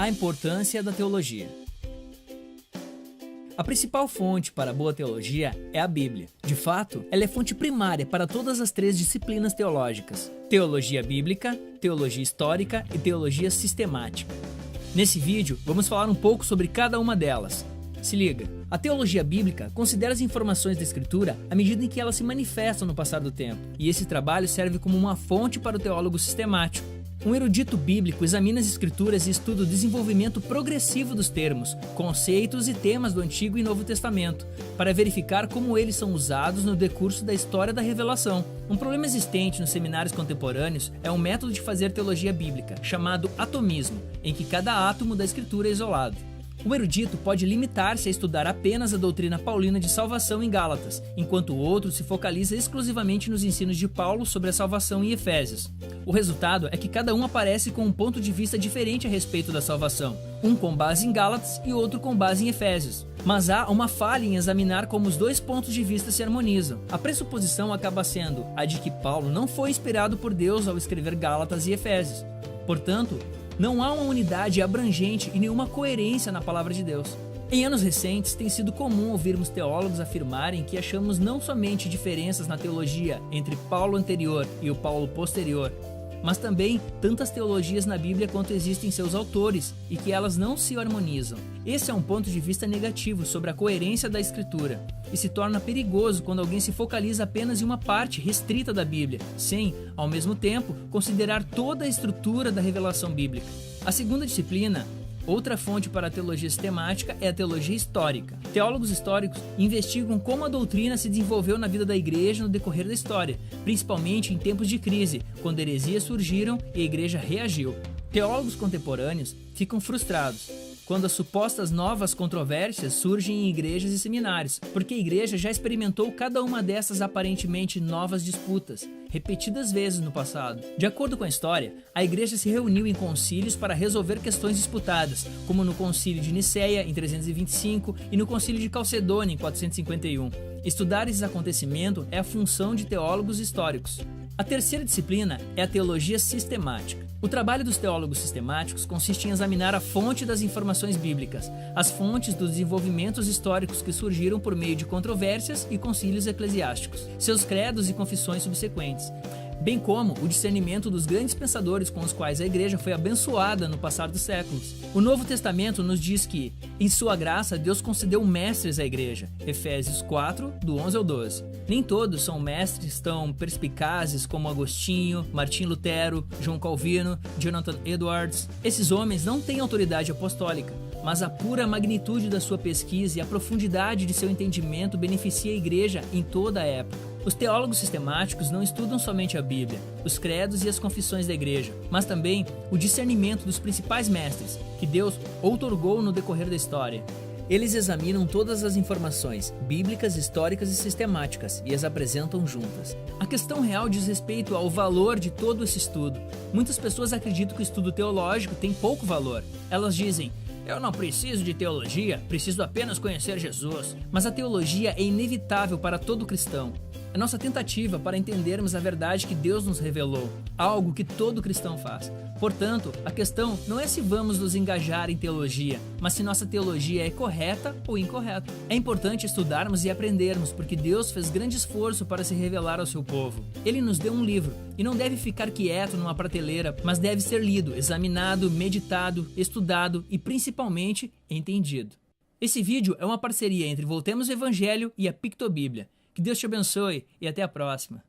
A importância da teologia. A principal fonte para a boa teologia é a Bíblia. De fato, ela é fonte primária para todas as três disciplinas teológicas: teologia bíblica, teologia histórica e teologia sistemática. Nesse vídeo, vamos falar um pouco sobre cada uma delas. Se liga, a teologia bíblica considera as informações da Escritura à medida em que elas se manifestam no passar do tempo, e esse trabalho serve como uma fonte para o teólogo sistemático. Um erudito bíblico examina as Escrituras e estuda o desenvolvimento progressivo dos termos, conceitos e temas do Antigo e Novo Testamento, para verificar como eles são usados no decurso da história da revelação. Um problema existente nos seminários contemporâneos é um método de fazer teologia bíblica, chamado atomismo, em que cada átomo da Escritura é isolado. O erudito pode limitar-se a estudar apenas a doutrina paulina de salvação em Gálatas, enquanto o outro se focaliza exclusivamente nos ensinos de Paulo sobre a salvação em Efésios. O resultado é que cada um aparece com um ponto de vista diferente a respeito da salvação, um com base em Gálatas e outro com base em Efésios. Mas há uma falha em examinar como os dois pontos de vista se harmonizam. A pressuposição acaba sendo a de que Paulo não foi inspirado por Deus ao escrever Gálatas e Efésios. Portanto, não há uma unidade abrangente e nenhuma coerência na palavra de Deus. Em anos recentes, tem sido comum ouvirmos teólogos afirmarem que achamos não somente diferenças na teologia entre Paulo anterior e o Paulo posterior, mas também tantas teologias na Bíblia quanto existem seus autores e que elas não se harmonizam. Esse é um ponto de vista negativo sobre a coerência da Escritura e se torna perigoso quando alguém se focaliza apenas em uma parte restrita da Bíblia, sem, ao mesmo tempo, considerar toda a estrutura da revelação bíblica. A segunda disciplina, outra fonte para a teologia sistemática, é a teologia histórica. Teólogos históricos investigam como a doutrina se desenvolveu na vida da igreja no decorrer da história, principalmente em tempos de crise, quando heresias surgiram e a igreja reagiu. Teólogos contemporâneos ficam frustrados quando as supostas novas controvérsias surgem em igrejas e seminários, porque a igreja já experimentou cada uma dessas aparentemente novas disputas, repetidas vezes no passado. De acordo com a história, a igreja se reuniu em concílios para resolver questões disputadas, como no concílio de Nicéia, em 325, e no concílio de Calcedônia, em 451. Estudar esses acontecimentos é a função de teólogos históricos. A terceira disciplina é a teologia sistemática. O trabalho dos teólogos sistemáticos consiste em examinar a fonte das informações bíblicas, as fontes dos desenvolvimentos históricos que surgiram por meio de controvérsias e concílios eclesiásticos, seus credos e confissões subsequentes, bem como o discernimento dos grandes pensadores com os quais a igreja foi abençoada no passar dos séculos. O Novo Testamento nos diz que, em sua graça, Deus concedeu mestres à igreja, Efésios 4, do 11 ao 12. Nem todos são mestres tão perspicazes como Agostinho, Martim Lutero, João Calvino, Jonathan Edwards. Esses homens não têm autoridade apostólica, mas a pura magnitude da sua pesquisa e a profundidade de seu entendimento beneficia a igreja em toda a época. Os teólogos sistemáticos não estudam somente a Bíblia, os credos e as confissões da igreja, mas também o discernimento dos principais mestres, que Deus outorgou no decorrer da história. Eles examinam todas as informações, bíblicas, históricas e sistemáticas, e as apresentam juntas. A questão real diz respeito ao valor de todo esse estudo. Muitas pessoas acreditam que o estudo teológico tem pouco valor. Elas dizem: eu não preciso de teologia, preciso apenas conhecer Jesus. Mas a teologia é inevitável para todo cristão. É nossa tentativa para entendermos a verdade que Deus nos revelou, algo que todo cristão faz. Portanto, a questão não é se vamos nos engajar em teologia, mas se nossa teologia é correta ou incorreta. É importante estudarmos e aprendermos, porque Deus fez grande esforço para se revelar ao seu povo. Ele nos deu um livro, e não deve ficar quieto numa prateleira, mas deve ser lido, examinado, meditado, estudado e principalmente entendido. Esse vídeo é uma parceria entre Voltemos ao Evangelho e a Pictobíblia. Que Deus te abençoe e até a próxima.